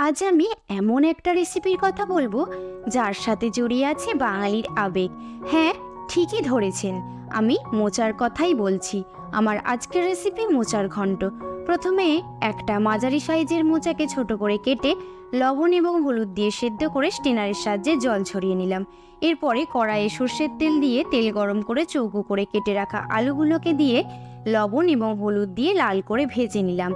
আজ আমি এমন একটা রেসিপির কথা বলবো যার সাথে জড়িয়ে আছে বাঙালির আবেগ। হ্যাঁ, ঠিকই ধরেছেন, আমি মোচার কথাই বলছি। আমার আজকের রেসিপি মোচার ঘন্ট। প্রথমে একটা মাঝারি সাইজের মোচাকে ছোট করে কেটে লবণ এবং হলুদ দিয়ে সেদ্ধ করে স্টেনারের সাহায্যে জল ছড়িয়ে নিলাম। এরপরে কড়াইয়ে সর্ষের তেল দিয়ে তেল গরম করে চৌকো করে কেটে রাখা আলুগুলোকে দিয়ে লবণ এবং হলুদ দিয়ে লাল করে ভেজে নিলাম।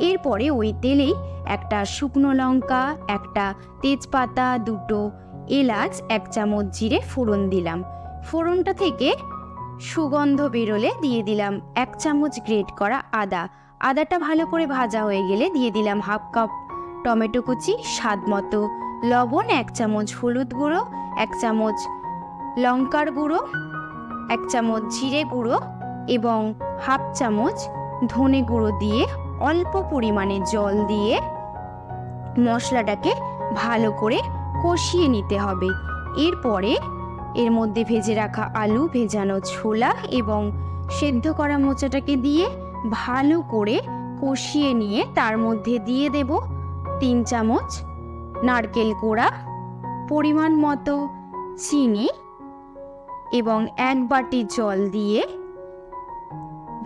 এরপরে ওই তেলেই একটা শুকনো লঙ্কা, একটা তেজপাতা, দুটো এলাচ, 1 চামচ জিরে ফোড়ন দিলাম। ফোড়নটা থেকে সুগন্ধ বেরোলে দিয়ে দিলাম 1 চামচ গ্রেট করা আদা। আদাটা ভালো করে ভাজা হয়ে গেলে দিয়ে দিলাম 1/2 কাপ টমেটো কুচি, স্বাদ মতো লবণ, 1 চামচ হলুদ গুঁড়ো, 1 চামচ লঙ্কার গুঁড়ো, 1 চামচ জিরে গুঁড়ো এবং 1/2 চামচ ধনে গুঁড়ো দিয়ে অল্প পরিমাণে জল দিয়ে মশলাটাকে ভালো করে কষিয়ে নিতে হবে। এরপরে এর মধ্যে ভেজে রাখা আলু, ভেজানো ছোলা এবং সেদ্ধ করা মোচাটাকে দিয়ে ভালো করে কষিয়ে নিয়ে তার মধ্যে দিয়ে দেব 3 চামচ নারকেল কোড়া, পরিমাণ মতো চিনি এবং 1 বাটি জল দিয়ে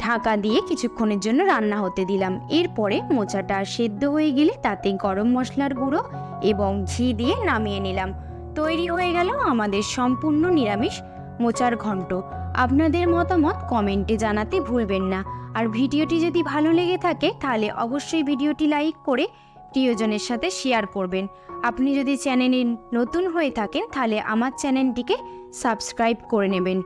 ঢাকা দিয়ে কিছুক্ষণের জন্য রান্না হতে দিলাম। এরপরে মোচাটা সেদ্ধ হয়ে গেলে তাতে গরম মশলার গুঁড়ো এবং ঘি দিয়ে নামিয়ে নিলাম। তৈরি হয়ে গেল আমাদের সম্পূর্ণ নিরামিষ মোচার ঘন্ট। আপনাদের মতামত কমেন্টে জানাতে ভুলবেন না। আর ভিডিওটি যদি ভালো লেগে থাকে তাহলে অবশ্যই ভিডিওটি লাইক করে প্রিয়জনের সাথে শেয়ার করবেন। আপনি যদি চ্যানেলে নতুন হয়ে থাকেন তাহলে আমার চ্যানেলটিকে সাবস্ক্রাইব করে নেবেন।